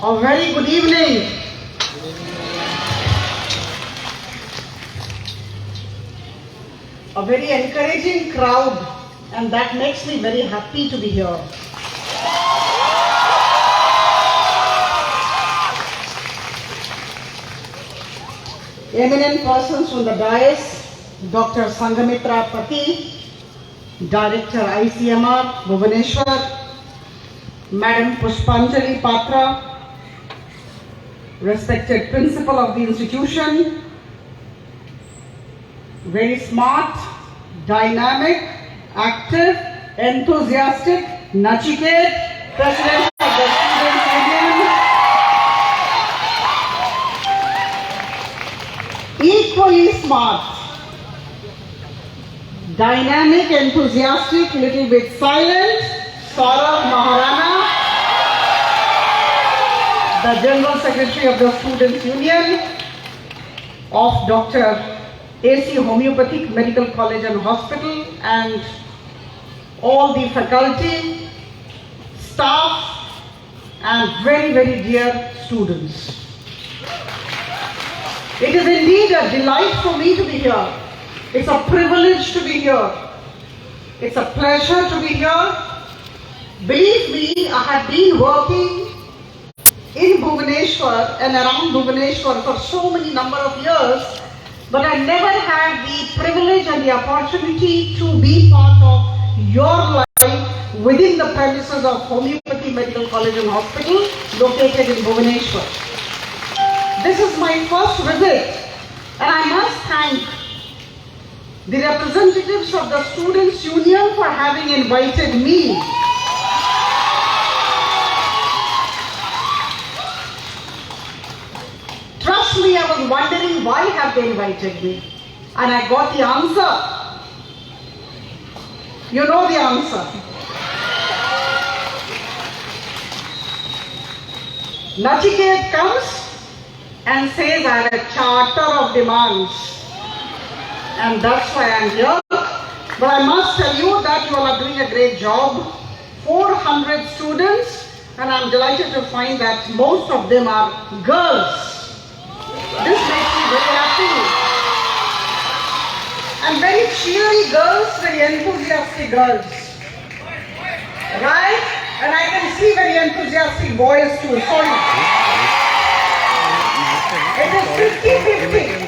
A very good evening. A very encouraging crowd, and that makes me very happy to be here. Eminent persons from the dais, Dr. Sanghamitra Pati, Director ICMR, Bhubaneswar, Madam Pushpanjali Patra, respected principal of the institution, very smart, dynamic, active, enthusiastic, Nachiket, President of the Students' Union, equally smart, dynamic, enthusiastic, little bit silent, Saurabh Maharana, the General Secretary of the Students' Union of Dr. AC Homiopathic Medical College and Hospital, and all the faculty, staff, and very, very dear students. It is indeed a delight for me to be here. It's a privilege to be here. It's a pleasure to be here. Believe me, I have been working in Bhubaneswar and around Bhubaneswar for so many number of years, but I never had the privilege and the opportunity to be part of your life within the premises of Homeopathy Medical College and Hospital located in Bhubaneswar. This is my first visit, and I must thank the representatives of the Students' Union for having invited me. Trust me, I was wondering why have they invited me, and I got the answer. You know the answer. Nachiket comes and says I have a charter of demands, and that's why I am here. But I must tell you that you all are doing a great job. 400 students, and I am delighted to find that most of them are girls. This makes me very happy. And very cheery girls, very enthusiastic girls. Right? And I can see very enthusiastic boys too. Sorry. It is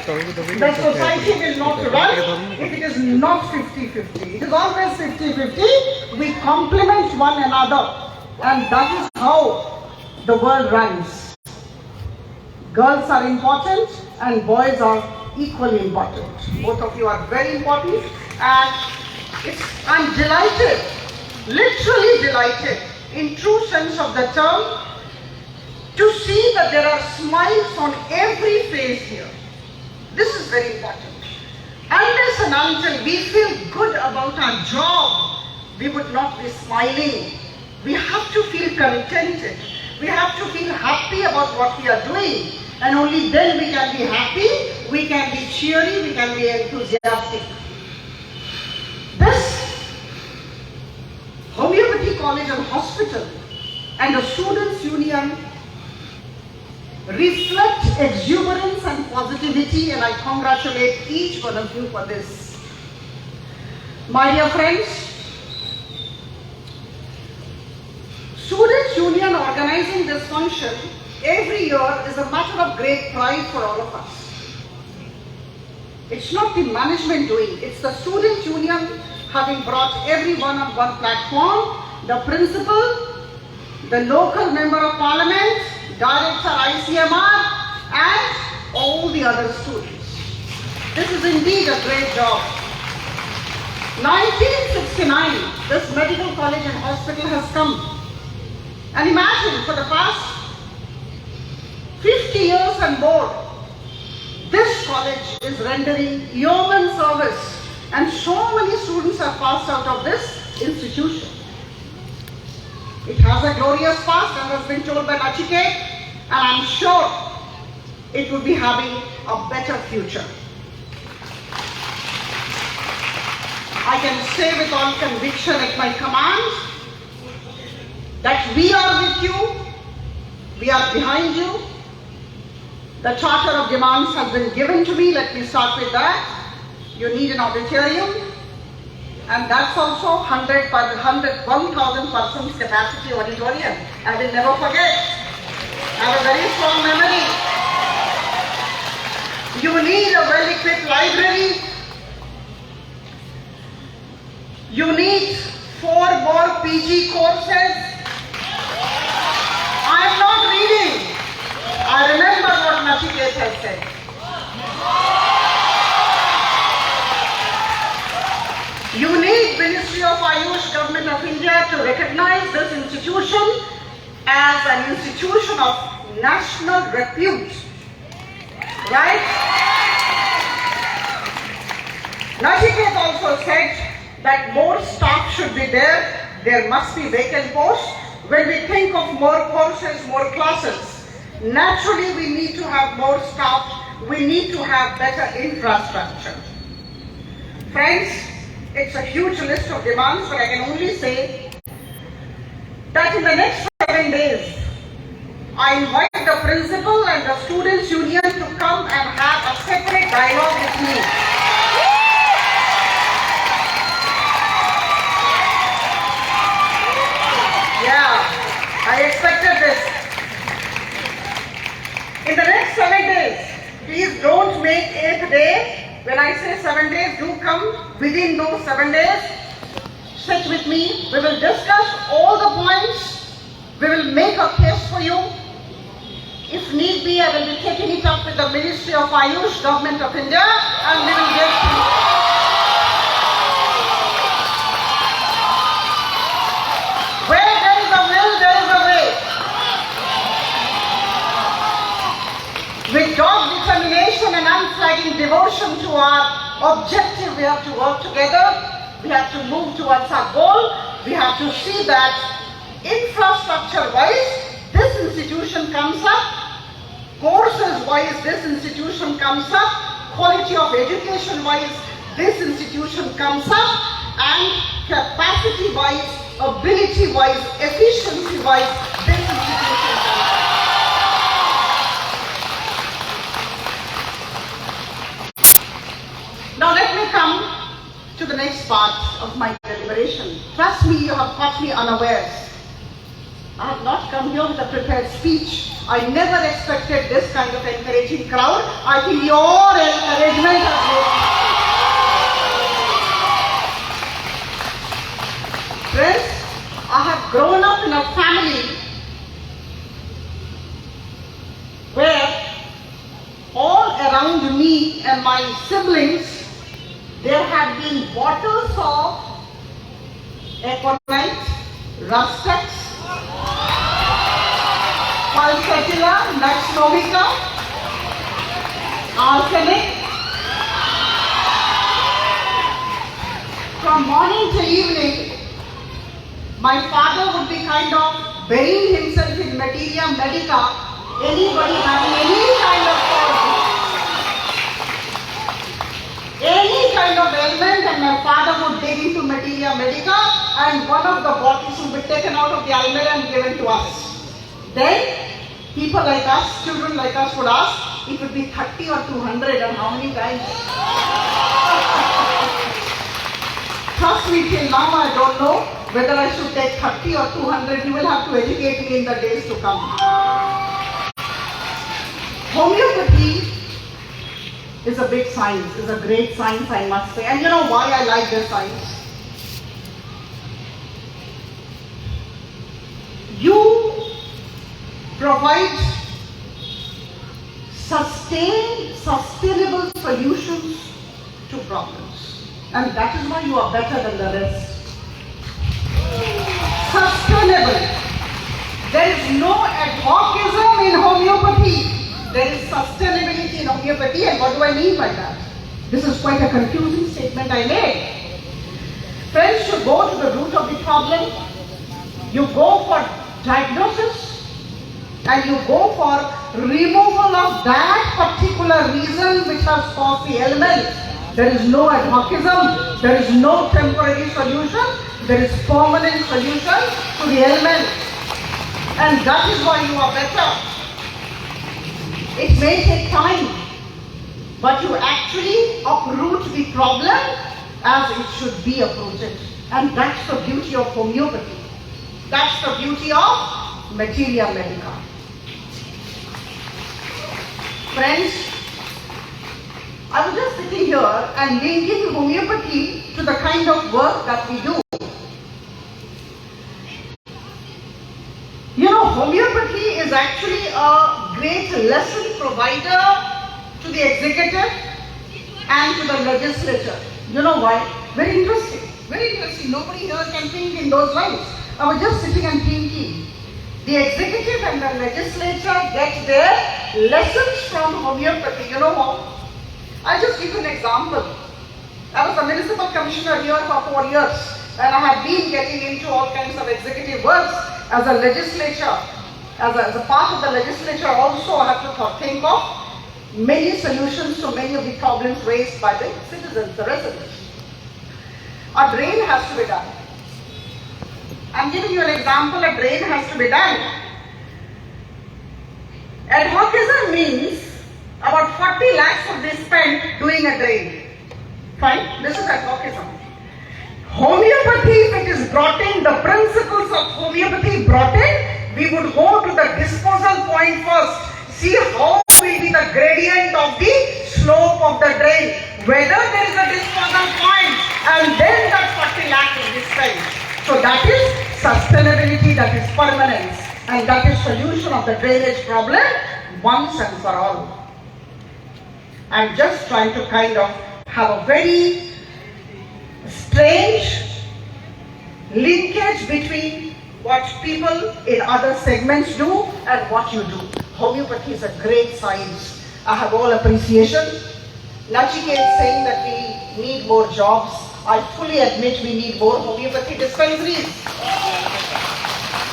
50-50. The society will not run if it is not 50-50. It is always 50-50. We complement one another. And that is how the world runs. Girls are important and boys are equally important. Both of you are very important, and I'm delighted, literally delighted, in true sense of the term, to see that there are smiles on every face here. This is very important. Unless and until we feel good about our job, we would not be smiling. We have to feel contented. We have to feel happy about what we are doing. And only then we can be happy, we can be cheery, we can be enthusiastic. This Homeopathy College and Hospital and the Students' Union reflect exuberance and positivity, and I congratulate each one of you for this. My dear friends, Students' Union organizing this function every year is a matter of great pride for all of us. It's not the management doing, it's the Students' Union having brought everyone on one platform, the principal, the local member of parliament, director ICMR, and all the other students. This is indeed a great job. 1969, this medical college and hospital has come. And imagine, for the past 50 years and more, this college is rendering yeoman service, and so many students have passed out of this institution. It has a glorious past, as has been told by Nachiket, and I'm sure it will be having a better future. I can say with all conviction at my command that we are with you, We are behind you. The charter of demands has been given to me. Let me start with that. You need an auditorium, and that's also 1,000 persons capacity auditorium. I will never forget. I have a very strong memory. You need a well-equipped library. You need 4 more PG courses. I am not reading. I remember what Nachiket has said. You need Ministry of Ayush, Government of India to recognize this institution as an institution of national repute. Right? Nachiket also said that more staff should be there. There must be vacant posts. When we think of more courses, more classes, naturally we need to have more staff. We need to have better infrastructure. Friends, it's a huge list of demands, but I can only say that in the next 7 days, I invite the principal and the students' union to come and have a separate dialogue with me. Yeah, I expected this. In the next 7 days, please don't make 8th day. When I say 7 days, do come within those 7 days. Sit with me. We will discuss all the points. We will make a case for you. If need be, I will be taking it up with the Ministry of Ayush, Government of India, and we will get through. Where there is a will, there is a way. With dogged determination and unflagging devotion to our objective, we have to work together. We have to move towards our goal. We have to see that infrastructure-wise, this institution comes up. Courses-wise, this institution comes up. Quality of education-wise, this institution comes up. And capacity-wise, ability-wise, efficiency-wise, this institution comes up. Now let me come to the next part of my deliberation. Trust me, you have caught me unawares. I have not come here with a prepared speech. I never expected this kind of encouraging crowd. I think your encouragement has been. Friends, I have grown up in a family where all around me and my siblings, there had been bottles of Econite, Rustex, Pulsatilla, Naxnomica, arsenic. From morning till evening, my father would be kind of burying himself in materia medica. Anybody having any kind of ailment, and my father would dig into materia medica, and one of the bottles would be taken out of the almirah and given to us. Then, people like us, children like us would ask, it would be 30 or 200 and how many times? Trust me, till now I don't know whether I should take 30 or 200. You will have to educate me in the days to come. Homeopathy is a big science, is a great science, I must say. And you know why I like this science? You provide sustainable solutions to problems. And that is why you are better than the rest. Sustainable. There is no ad hocism in homeopathy. There is sustainability in homeopathy, and what do I mean by that? This is quite a confusing statement I made. Friends, you go to the root of the problem, you go for diagnosis, and you go for removal of that particular reason which has caused the ailment. There is no ad hocism, there is no temporary solution, there is permanent solution to the ailment. And that is why you are better. It may take time, but you actually uproot the problem as it should be uprooted. And that's the beauty of homeopathy. That's the beauty of materia medica. Friends, I was just sitting here and linking homeopathy to the kind of work that we do. You know, homeopathy is actually a great lesson provider to the executive and to the legislature. You know why? Very interesting. Very interesting. Nobody here can think in those lines. I was just sitting and thinking. The executive and the legislature get their lessons from homeopathy. You know how? I'll just give you an example. I was a municipal commissioner here for 4 years, and I have been getting into all kinds of executive works as a legislature. As a part of the legislature also, I have to think of many solutions to many of the problems raised by the citizens, the residents. A drain has to be done. I'm giving you an example, a drain has to be done. Ad hocism means about 40 lakhs would be spent doing a drain. Fine, this is ad hocism. Homeopathy, if it is brought in, the principles of homeopathy brought in, we would go to the disposal point first. See how will be the gradient of the slope of the drain, whether there is a disposal point, and then that 40 lakh will be spent. So that is sustainability, that is permanence, and that is solution of the drainage problem once and for all. I'm just trying to kind of have a very strange linkage between what people in other segments do and what you do. Homeopathy is a great science. I have all appreciation. Nachiket is saying that we need more jobs. I fully admit we need more homeopathy dispensaries.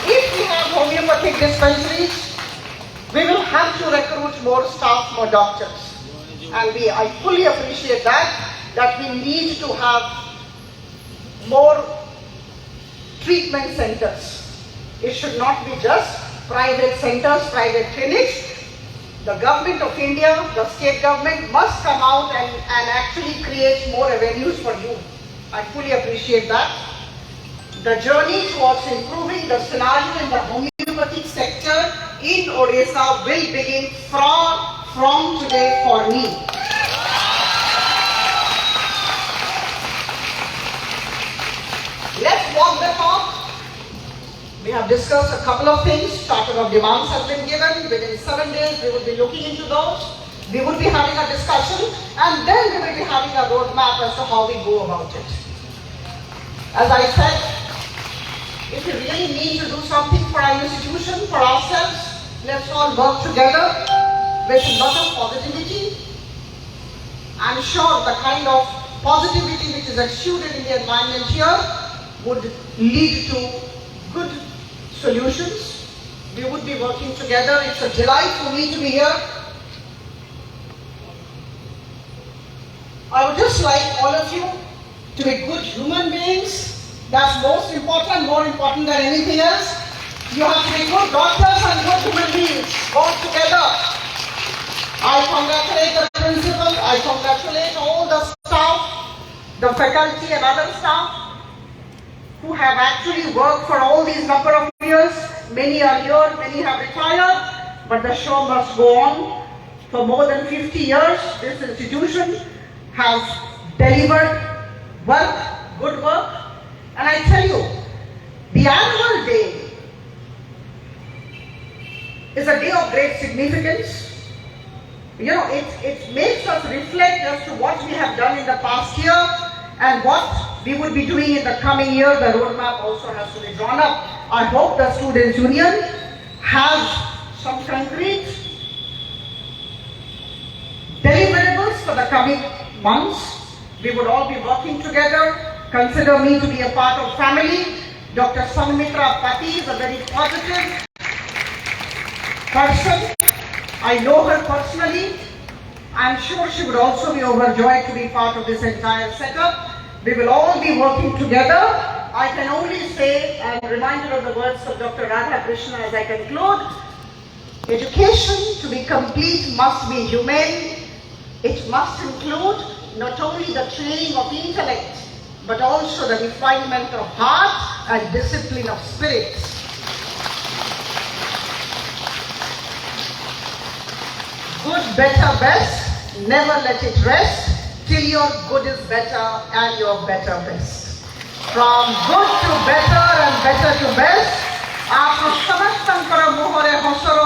If we have homeopathic dispensaries, we will have to recruit more staff, more doctors. And I fully appreciate that we need to have more treatment centers. It should not be just private centers, private clinics. The government of India, the state government must come out and actually create more avenues for you. I fully appreciate that. The journey towards improving the scenario in the homeopathic sector in Odisha will begin from today for me. Let's walk the talk. We have discussed a couple of things. Charter of demands has been given. Within 7 days, we will be looking into those. We will be having a discussion, and then we will be having a roadmap as to how we go about it. As I said, if we really need to do something for our institution, for ourselves, let's all work together with a lot of positivity. I'm sure the kind of positivity which is exuded in the environment here would lead to good solutions. We would be working together. It's a delight for me to be here. I would just like all of you to be good human beings. That's most important, more important than anything else. You have to be good doctors and good human beings, both together. I congratulate the principal, I congratulate all the staff, the faculty and other staff who have actually worked for all these number of years. Many are here, many have retired, but the show must go on. For more than 50 years, this institution has delivered work, good work. And I tell you, the annual day is a day of great significance. You know, it makes us reflect as to what we have done in the past year and what we would be doing in the coming year. The roadmap also has to be drawn up. I hope the Students' Union has some concrete deliverables for the coming months. We would all be working together. Consider me to be a part of family. Dr. Sanmitra Pati is a very positive person. I know her personally. I'm sure she would also be overjoyed to be part of this entire setup. We will all be working together. I can only say and remind reminded of the words of Dr. Radha Krishna as I conclude. Education, to be complete, must be humane. It must include not only the training of intellect, but also the refinement of heart and discipline of spirit. Good, better, best, never let it rest till your good is better and your better best. From good to better and better to best, आपनो समस्तंकर मोहरे हसरो,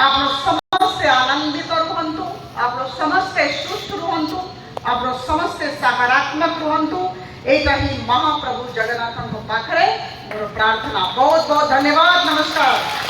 आपनो समस्ते आनंदित रुहन्तु, आपनो समस्ते सुस्थ रुहन्तु, आपनो समस्ते सकारात्मक रुहन्तु। एटा ही महाप्रभु जगन्नाथଙ୍କ ପାଖରେ ମୋର ପ୍ରାର୍ଥନା। बहुत बहुत धन्यवाद। नमस्कार।